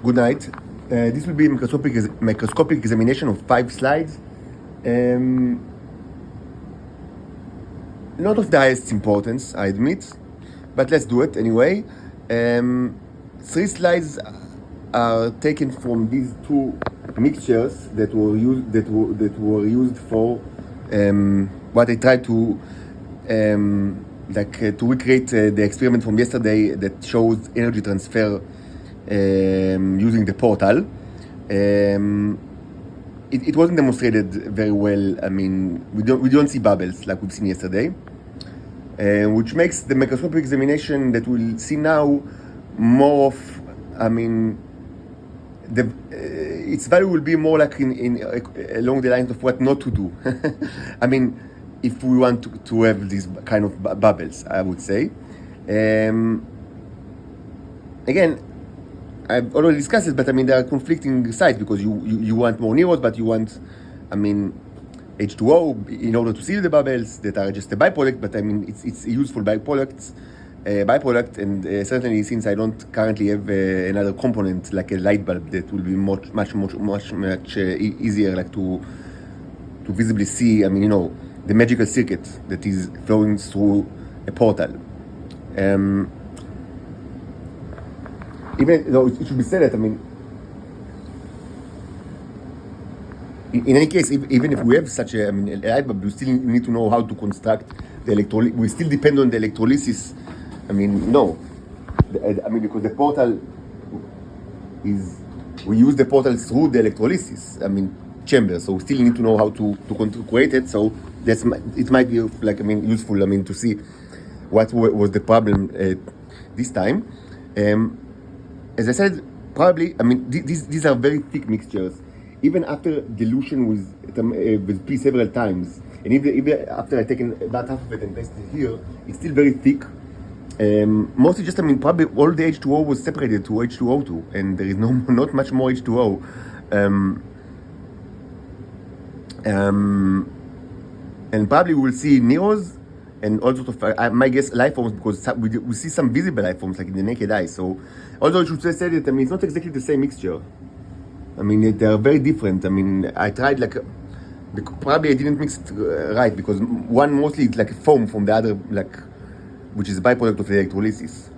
Good night. This will be a microscopic examination of 5 slides. Not of the highest importance, I admit, but let's do it anyway. 3 slides are taken from these 2 mixtures that were used for what I tried to to recreate the experiment from yesterday that shows energy transfer using the portal. It wasn't demonstrated very well. I mean, we don't see bubbles like we've seen yesterday, which makes the microscopic examination that we'll see now more of, I mean, its value will be more like in along the lines of what not to do. I mean, if we want to have these kind of bubbles, I would say. Again, I've already discussed it, but I mean, there are conflicting sides because you want more neurons, but you want, I mean, H2O in order to seal the bubbles that are just a byproduct, but I mean, it's a useful byproduct, and certainly since I don't currently have another component like a light bulb that will be much easier like to visibly see, I mean, you know, the magical circuit that is flowing through a portal. Even though it should be said that, I mean, in any case, even if we have such a light bulb, we still need to know how to construct the electrolysis. We still depend on the electrolysis. I mean, no. I mean, because the portal is, we use the portal through the electrolysis, I mean, chamber. So we still need to know how to create it. So it might be like, I mean, useful, I mean, to see what was the problem this time. As I said, probably, I mean, these are very thick mixtures. Even after dilution with P several times, and even after I've taken about half of it and placed it here, it's still very thick. Mostly just, I mean, probably all the H2O was separated to H2O2, and there is not much more H2O. And probably we'll see neos and all sorts of, my guess, life forms, because we see some visible life forms like in the naked eye. So, although I should say that, I mean, it's not exactly the same mixture. I mean, they are very different. I mean, I tried probably I didn't mix it right, because one mostly it's like a foam from the other, like, which is a byproduct of the electrolysis.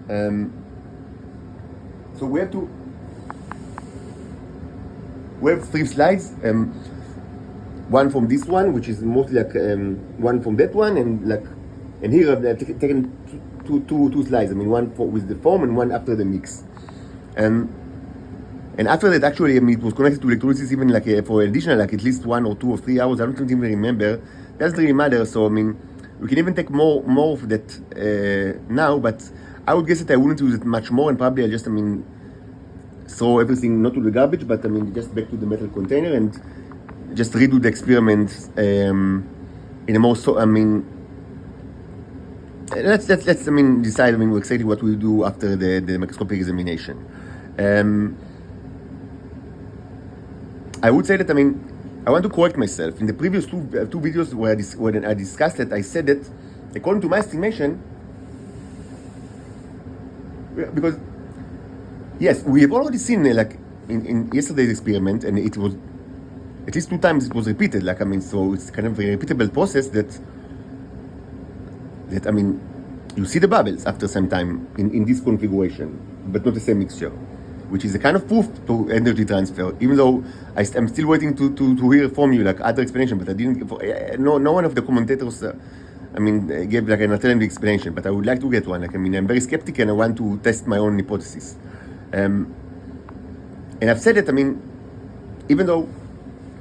So we have 3 slides. One from this one, which is mostly like one from that one, and here I've taken two slides. I mean, one with the foam and one after the mix. And after that, actually, I mean, it was connected to electrolysis even like for additional, like at least 1 or 2 or 3 hours. I don't even remember. Doesn't really matter. So I mean, we can even take more of that now. But I would guess that I wouldn't use it much more, and probably I just, I mean, throw everything not to the garbage, but I mean, just back to the metal container and just redo the experiment in a more, so I mean, let's I mean, decide, I mean, exactly what we do after the microscopic examination. I would say that, I mean, I want to correct myself. In the previous two videos where I discussed it, I said that according to my estimation, because yes, we have already seen like in yesterday's experiment, and it was at least 2 times it was repeated. Like, I mean, so it's kind of a repeatable process that I mean, you see the bubbles after some time in this configuration, but not the same mixture, which is a kind of proof to energy transfer. Even though I'm still waiting to hear from you like other explanation, but I didn't. No one of the commentators, I mean, gave like an alternative explanation. But I would like to get one. Like, I mean, I'm very skeptical and I want to test my own hypothesis. And I've said that, I mean, even though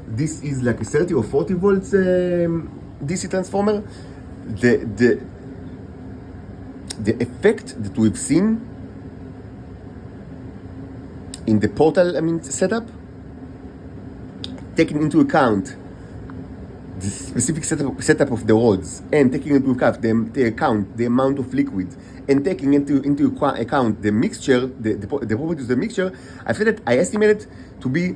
this is like a 30 or 40 volts DC transformer, the effect that we've seen in the portal, I mean, setup, taking into account the specific setup of the rods, and taking into account the amount of liquid, and taking into account the mixture, the properties of the mixture, I've said that I estimate it to be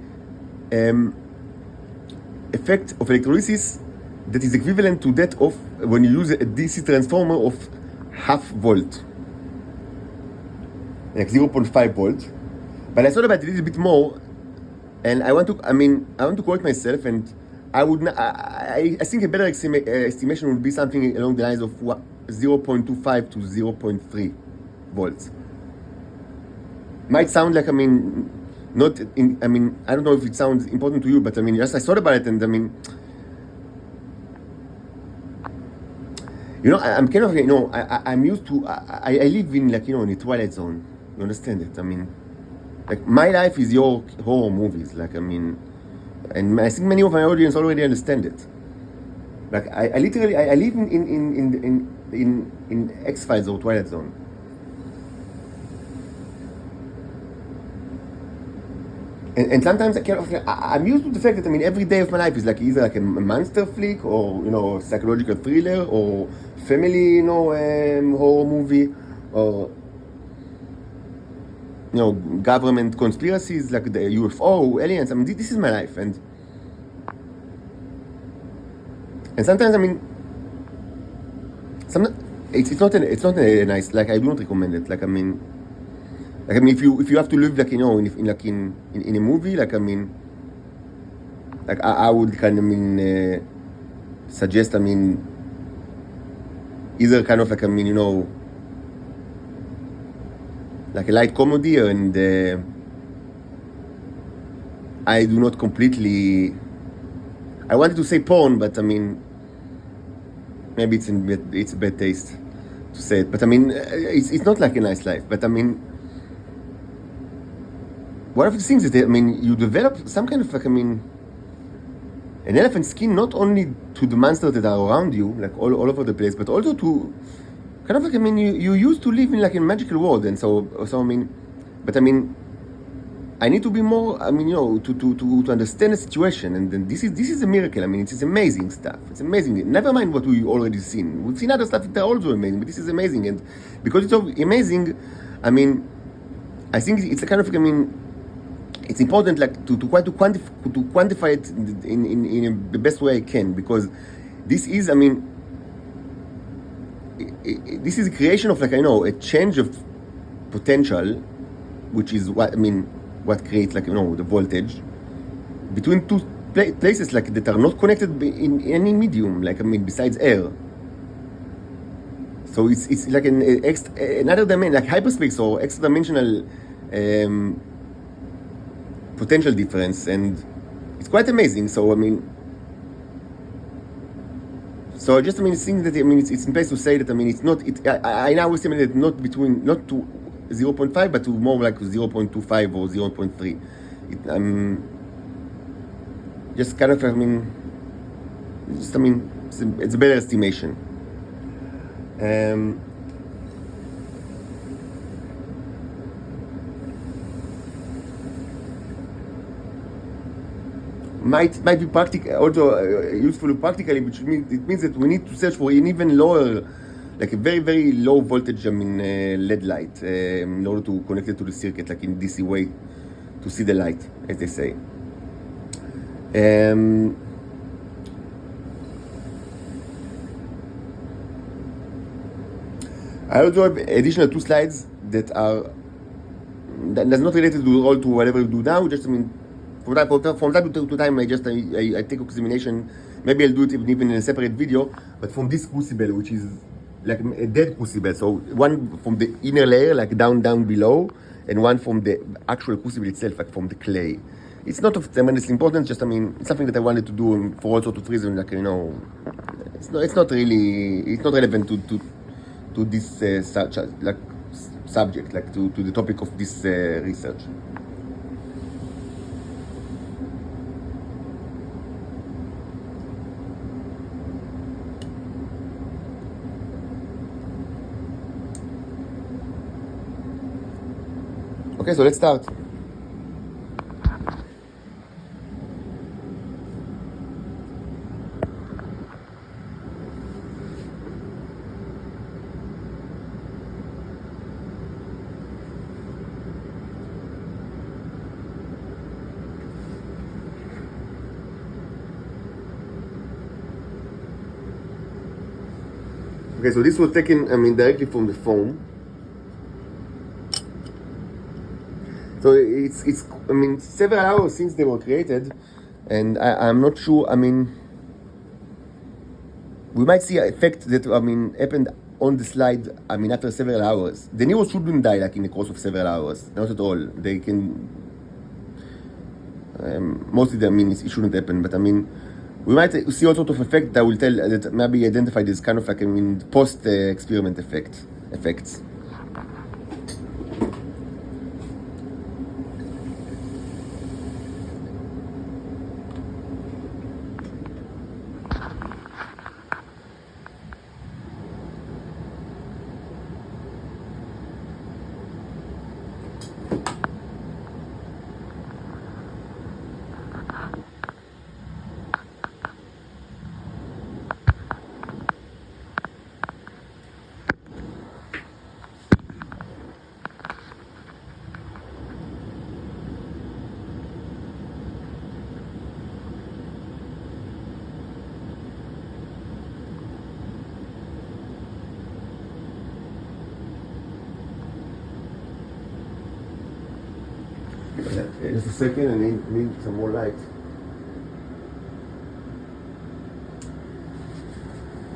effect of electrolysis that is equivalent to that of when you use a DC transformer of half volt, like 0.5 volt. But I thought about it a little bit more, and I want to correct myself, and I would not, I think a better estimation would be something along the lines of 0.25 to 0.3 volts. Might sound like, not in, I don't know if it sounds important to you, but just I thought about it, and I'm kind of, I'm used to, I live in, like, in a twilight zone. You understand it? Like, my life is your horror movies, like, and I think many of my audience already understand it. Like, I literally, I live in X-Files or Twilight Zone. And sometimes I'm used to the fact that every day of my life is like either like a monster flick or psychological thriller or family horror movie or government conspiracies like the UFO aliens. This is my life, and sometimes it's not a nice, like, I do not recommend it. Like, if you have to live like in a movie, like I would kind of suggest either kind of like like a light comedy, and I do not completely, I wanted to say porn, but maybe it's a bad taste to say it, but it's not like a nice life, but one of the things is that, you develop some kind of like, an elephant skin, not only to the monsters that are around you, like all over the place, but also to kind of like, you used to live in like a magical world, and so but I need to be more, to understand the situation, and then this is a miracle. It's amazing stuff. It's amazing. Never mind what we already seen. We've seen other stuff that are also amazing, but this is amazing, and because it's so amazing, I think it's a kind of like, it's important, like, to try to quantify it in the best way I can, because this is, this is a creation of, like, a change of potential, which is what creates, like, the voltage between two places, like, that are not connected in any medium, like, besides air. So it's like another dimension, like hyperspace or extra dimensional potential difference, and it's quite amazing. So so I just think that it's in place to say that it's not, I now estimate it not to 0.5 but to more like 0.25 or 0.3. Just kind of it's a better estimation. Might be practical, also useful practically, which means that we need to search for an even lower, like a very, very low voltage LED light, in order to connect it to the circuit, like in DC way, to see the light, as they say. I also have additional 2 slides that's not related to whatever you do now. Just from time to time, I take examination. Maybe I'll do it even in a separate video. But from this crucible, which is like a dead crucible, so one from the inner layer, like down below, and one from the actual crucible itself, like from the clay. It's not of tremendous importance. Just it's something that I wanted to do for all sorts of reasons. Like it's not relevant to this subject, like to the topic of this research. Okay, so let's start. Okay, so this was taken, directly from the phone. So So it's I mean several hours since they were created, and I'm not sure. I mean, we might see an effect that happened on the slide. I mean, after several hours, the neurons shouldn't die like in the course of several hours. Not at all. They can. Mostly, it shouldn't happen. But I mean, we might see all sort of effect that will tell that maybe identified as kind of like post experiment effects. Just a second, I need some more light.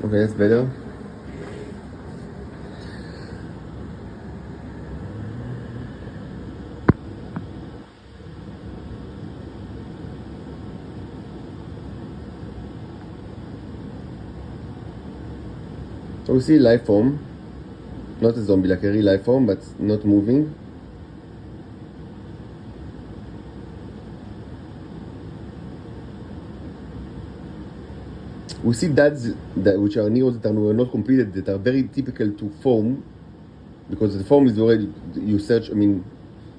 Okay, that's better. So we see life form, not a zombie, like a real life form, but not moving. We see dads which are neurons that were not completed, that are very typical to form, because the form is already, you search, when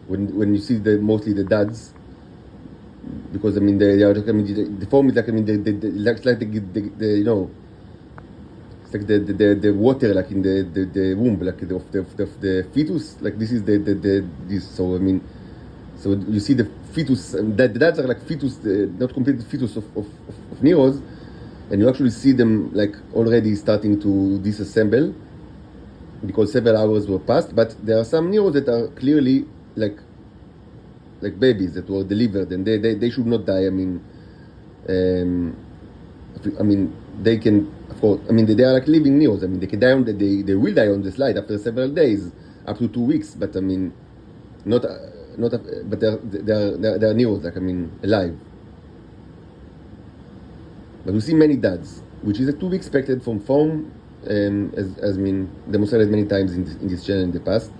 you see mostly the dads, because they are, the form is like, it's like it's like the water, like in the womb, like of the fetus, like this is this. So so you see the fetus, and the dads are like fetus, not completed fetus of neurons. And you actually see them like already starting to disassemble because several hours were passed. But there are some neurons that are clearly like babies that were delivered, and they should not die. They can, of course. They are like living neurons. They can die they will die on the slide after several days, up to 2 weeks. But not. But they are neurons, like alive. But we see many dads, which is to be expected from form, as demonstrated many times in this channel in the past.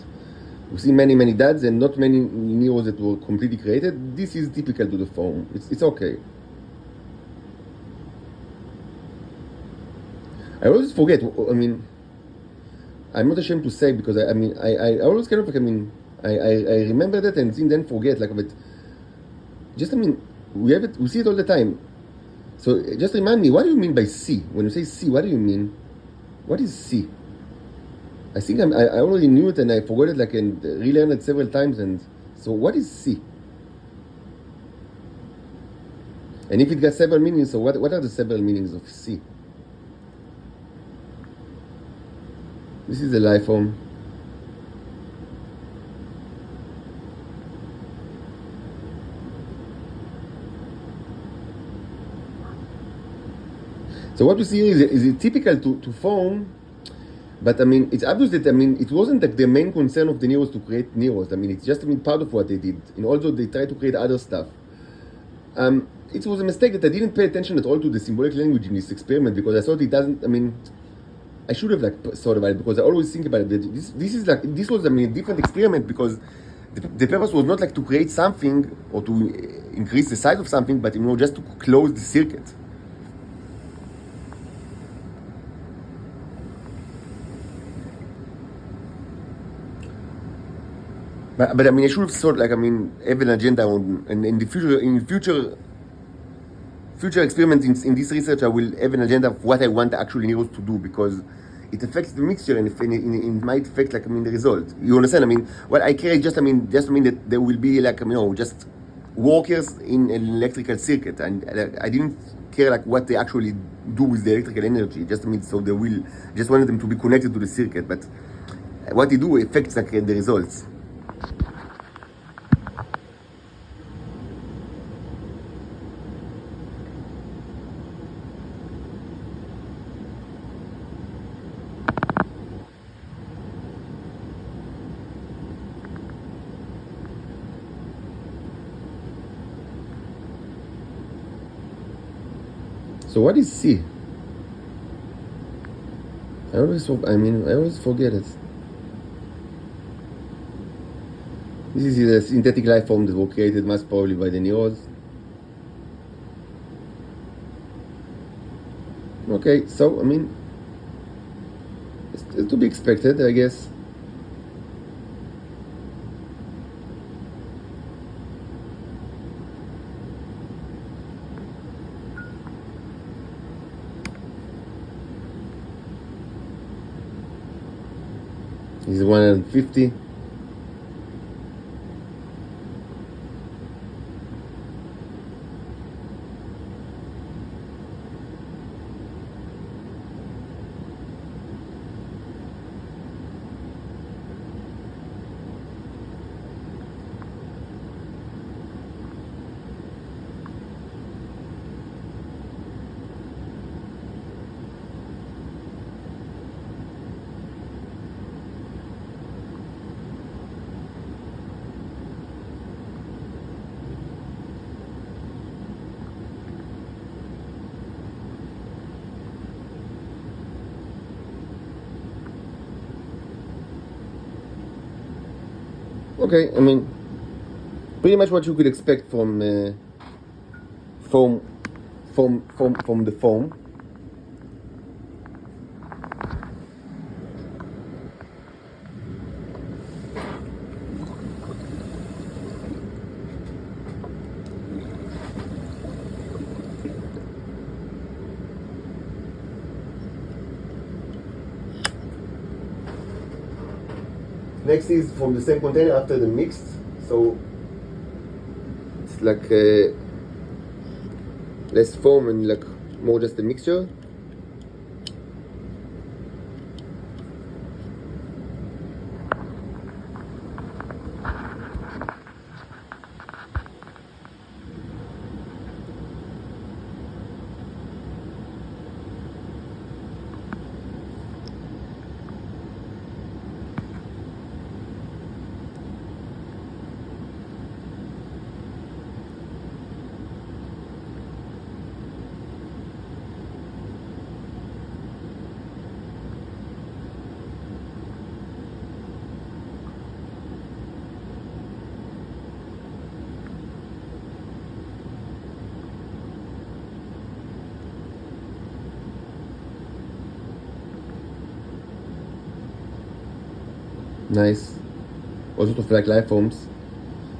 We see many dads and not many neurons that were completely created. This is typical to the form. It's okay. I always forget. I'm not ashamed to say, because I always kind of I remember that and then forget, but just we have it. We see it all the time. So just remind me, what do you mean by C? When you say C, what do you mean? What is C? I think I already knew it and I forgot it, and relearned it several times. And so what is C? And if it got several meanings, so what are the several meanings of C? This is the life form. So what we see here is typical to form, but it's obvious that it wasn't like the main concern of the neurons to create neurons. It's just part of what they did. And although they tried to create other stuff, it was a mistake that I didn't pay attention at all to the symbolic language in this experiment, because I thought it doesn't. I should have thought about it, because I always think about it. This was a different experiment, because the purpose was not to create something or to increase the size of something, but just to close the circuit. But I should have thought have an agenda on, and in future experiments in this research, I will have an agenda of what I want the actual neurons to do, because it affects the mixture, and it might affect the result. You understand? What I care is just that there will be just workers in an electrical circuit, and I didn't care what they actually do with the electrical energy. So they will just wanted them to be connected to the circuit, but what they do affects the results. So what is C? I always forget it. This is a synthetic life form that was created most probably by the neurons. Okay, so it's to be expected, I guess. This is 150. Okay, pretty much what you could expect from the foam. Next is from the same container after the mixed, so it's like less foam and like more just a mixture. Nice. All sort of like life forms.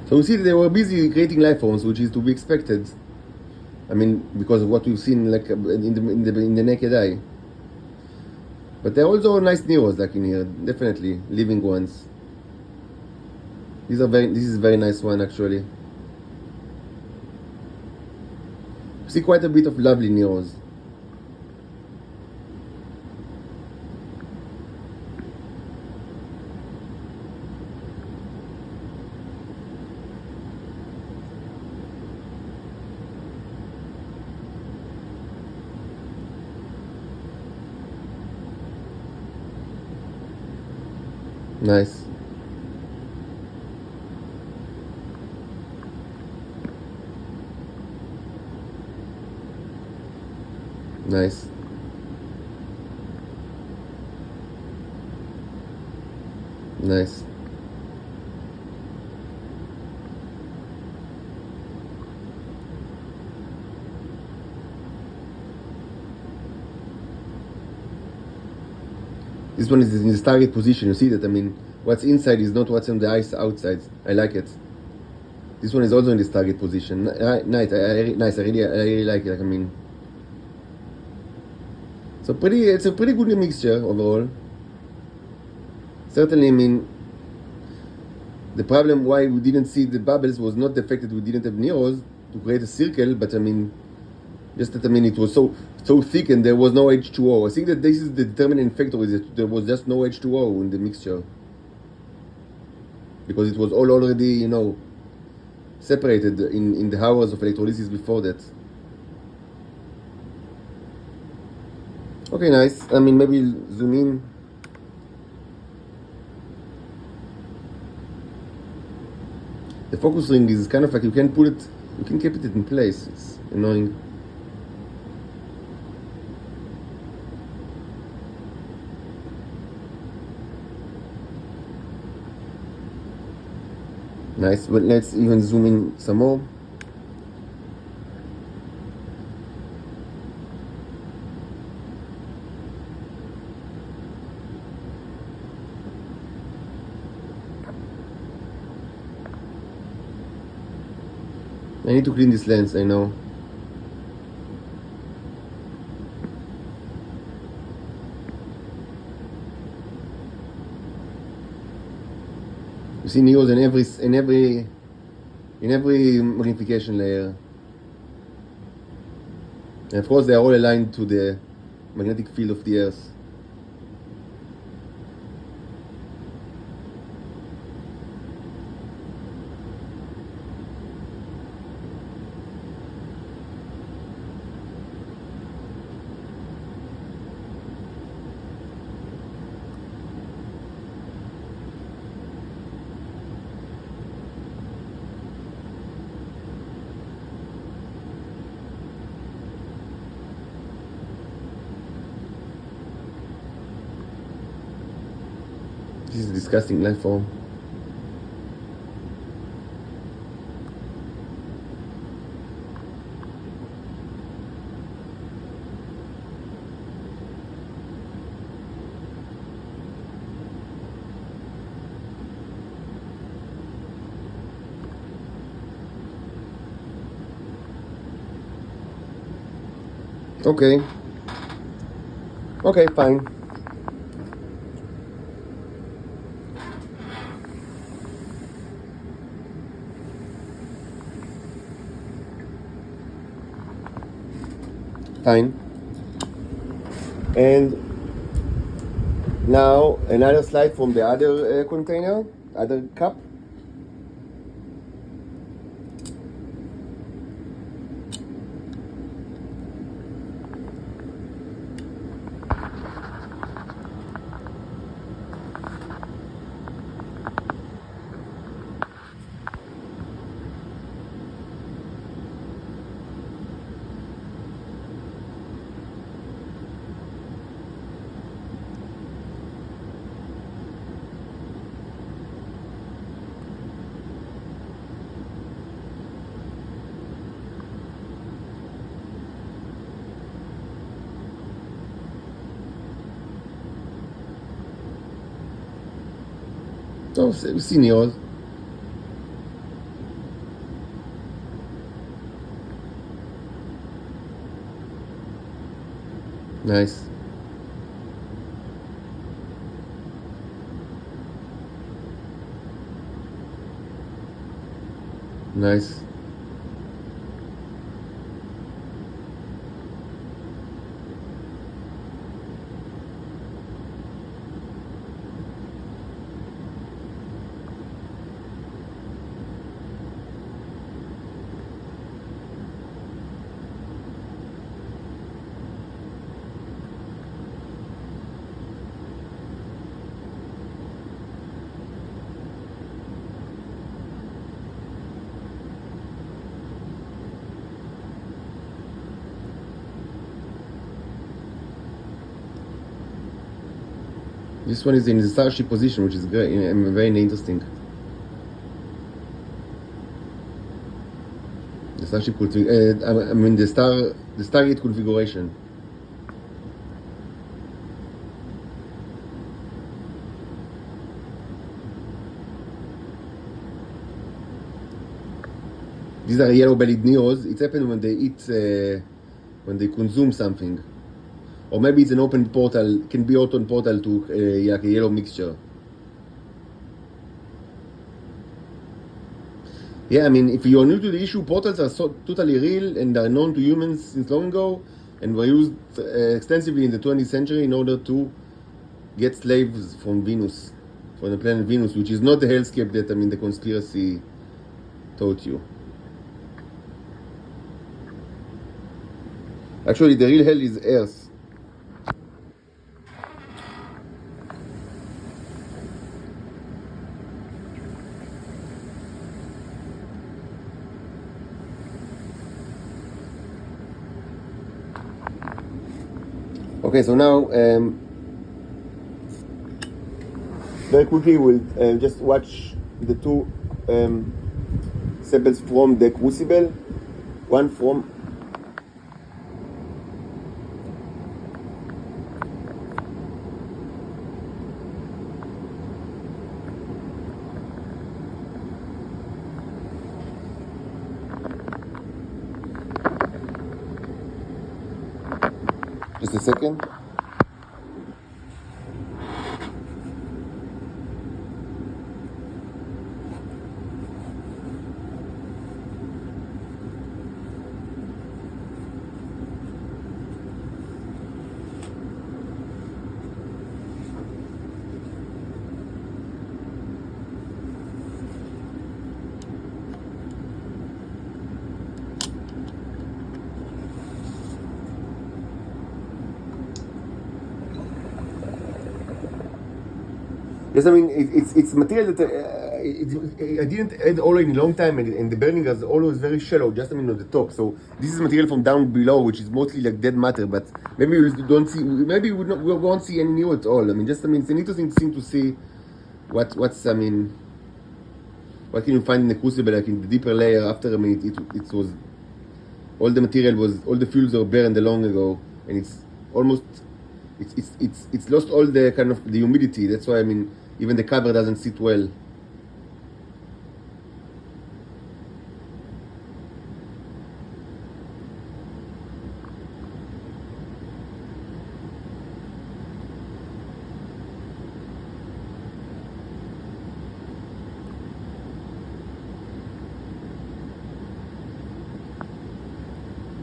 So we see that they were busy creating life forms, which is to be expected. Because of what we've seen like in the naked eye. But there are also nice neos like in here, definitely living ones. This is a very nice one actually. You see quite a bit of lovely neos. Nice. Nice. Nice. This one is in the target position. You see that? What's inside is not what's on the ice outside. I like it. This one is also in this target position. Nice. I really like it. It's a pretty good mixture overall. Certainly, the problem why we didn't see the bubbles was not the fact that we didn't have neos to create a circle, but just that it was so thick and there was no H2O. I think that this is the determining factor, is that there was just no H2O in the mixture. Because it was all already, separated in the hours of electrolysis before that. Okay, nice. Maybe zoom in. The focus ring is kind of like you can keep it in place. It's annoying. Nice, but let's even zoom in some more. I need to clean this lens, I know. You see neos in every magnification layer. And of course they are all aligned to the magnetic field of the Earth. This is a disgusting life form. Okay. Okay, fine. Fine. And now another slide from the other container, other cup. So, seniors. Nice. Nice. This one is in the starship position, which is very interesting. The starship the Stargate configuration. These are yellow-bellied neos. It's happened when they eat, when they consume something. Or maybe it's an open portal, can be open portal to like a yellow mixture. Yeah, I mean, if you're new to the issue, portals are totally real and are known to humans since long ago and were used extensively in the 20th century in order to get slaves from Venus, from the planet Venus, which is not the hellscape that, the conspiracy taught you. Actually, the real hell is Earth. Okay, so now very quickly we'll just watch the two samples from the crucible, one from just a second. Yes, I mean it's material that I didn't add oil in a long time, and the burning is always very shallow, just on the top. So this is material from down below, which is mostly like dead matter. But maybe we don't see, maybe we won't see any new at all. I mean, it's an interesting thing to see. What can you find in the crucible, like in the deeper layer after? I mean, it was all the material all the fuels were burned long ago, and it's almost it's lost all the kind of the humidity. That's why, I mean, even the cover doesn't sit well.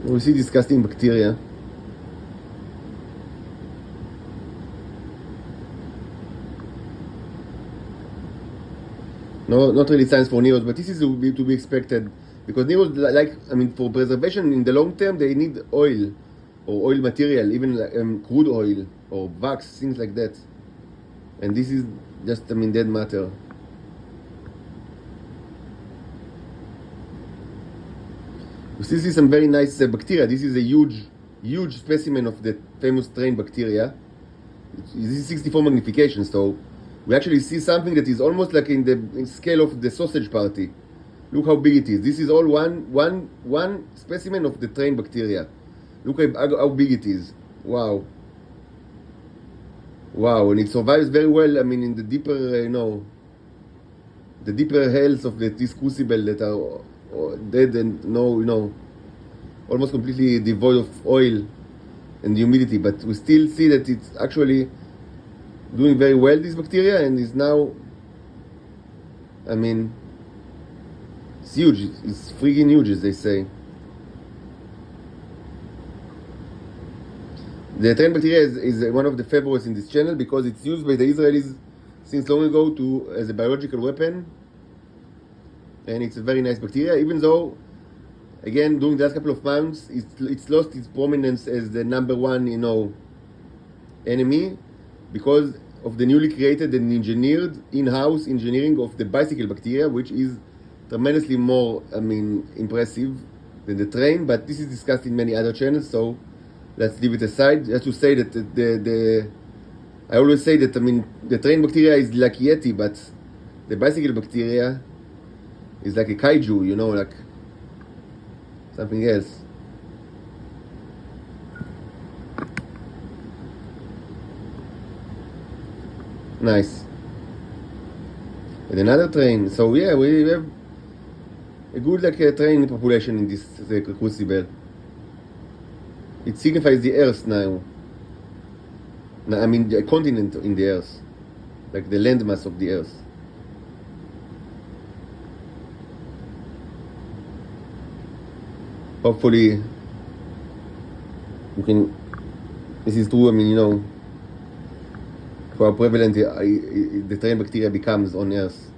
We see disgusting bacteria. No, not really science for Neos, but this is to be expected, because Neos, like, I mean, for preservation in the long term, they need oil or oil material, even like, crude oil or wax, things like that. And this is just, I mean, dead matter. We still see some very nice bacteria. This is a huge specimen of the famous strain bacteria. This is 64 magnification, so we actually see something that is almost like in the scale of the sausage party. Look how big it is. This is all one specimen of the train bacteria. Look how big it is. Wow, and it survives very well. I mean, in the deeper, the deeper hells of this crucible that are dead and almost completely devoid of oil and humidity. But we still see that it's actually doing very well, this bacteria, and is now, I mean, it's huge. It's freaking huge, as they say. The train bacteria is one of the favorites in this channel because it's used by the Israelis since long ago as a biological weapon, and it's a very nice bacteria, even though, again, during the last couple of months, it's lost its prominence as the number one, enemy, because of the newly created and engineered in-house engineering of the bicycle bacteria, which is tremendously more, I mean, impressive than the train. But this is discussed in many other channels, so let's leave it aside. Just to say that I always say that, I mean, the train bacteria is like Yeti, but the bicycle bacteria is like a kaiju, like something else. Nice. And another train. So yeah, we have a good train population in this crucible. It signifies the Earth now. I mean, the continent in the Earth, like the landmass of the Earth. Hopefully, this is true. I mean, for how prevalent the train bacteria becomes on Earth.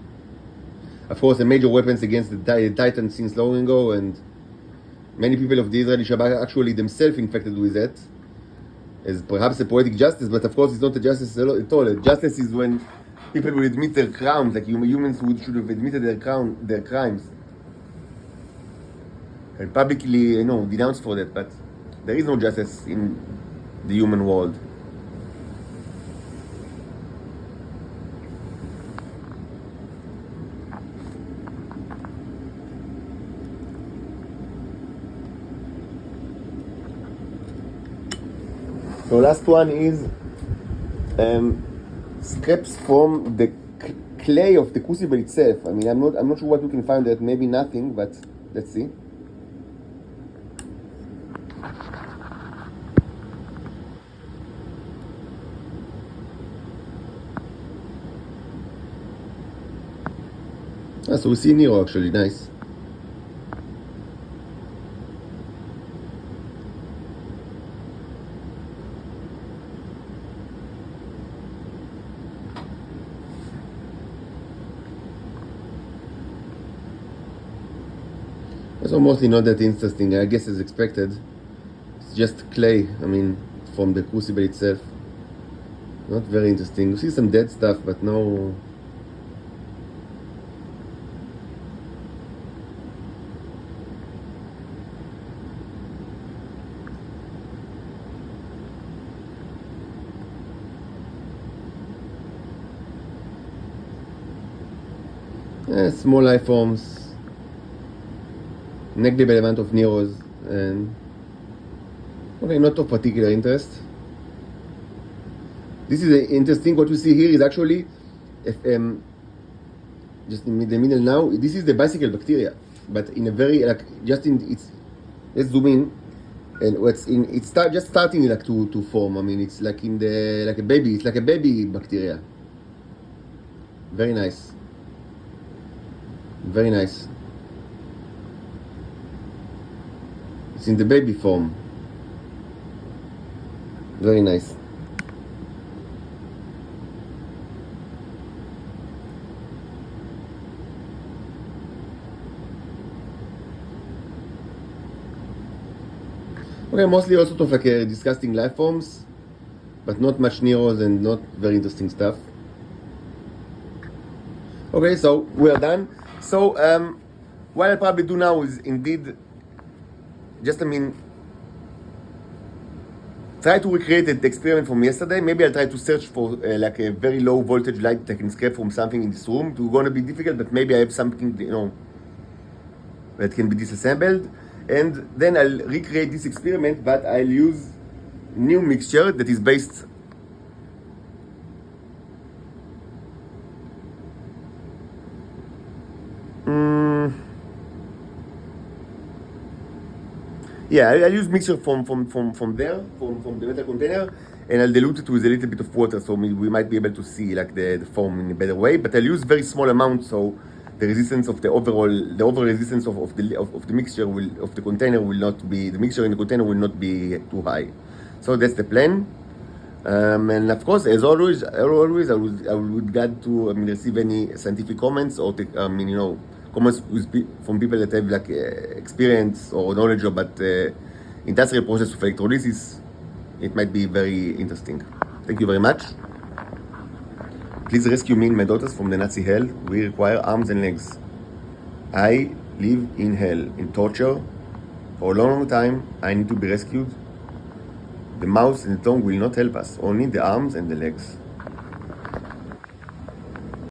Of course, a major weapons against the Titans since long ago, and many people of the Israeli Shabbat actually themselves infected with that, as perhaps a poetic justice, but of course it's not a justice at all. A justice is when people will admit their crimes, like humans should have admitted their crimes, and publicly, denounced for that, but there is no justice in the human world. So last one is scraps from the clay of the crucible itself. I mean, I'm not sure what we can find. That maybe nothing, but let's see. So we see Nero actually, nice. So mostly not that interesting, I guess, as expected. It's just clay, I mean, from the crucible itself. Not very interesting. You see some dead stuff, but no... small life forms, negligible amount of Neros, and okay, not of particular interest. This is interesting. What you see here is actually, just in the middle now, this is the bicycle bacteria, but in a very, like, just in its, let's zoom in, and it's just starting like to form. I mean, it's like like a baby, it's like a baby bacteria. Very nice. Very nice. It's in the baby form. Very nice. Okay, mostly all sort of like disgusting life forms, but not much Neros and not very interesting stuff. Okay, so we are done. So what I'll probably do now is indeed just, try to recreate the experiment from yesterday. Maybe I'll try to search for like a very low voltage light that I can scrape from something in this room. It's going to be difficult, but maybe I have something, that can be disassembled. And then I'll recreate this experiment, but I'll use new mixture that is based I'll use mixture from there, from the metal container, and I'll dilute it with a little bit of water, so we might be able to see like the foam in a better way. But I'll use very small amounts, so the resistance of the overall resistance of the mixture of the container will not be, the mixture in the container will not be too high. So that's the plan. And of course, as always, I would glad to receive any scientific comments or comments from people that have like experience or knowledge about industrial process of electrolysis. It might be very interesting. Thank you very much. Please rescue me and my daughters from the Nazi hell. We require arms and legs. I live in hell, in torture. For a long time, I need to be rescued. The mouth and the tongue will not help us, only the arms and the legs.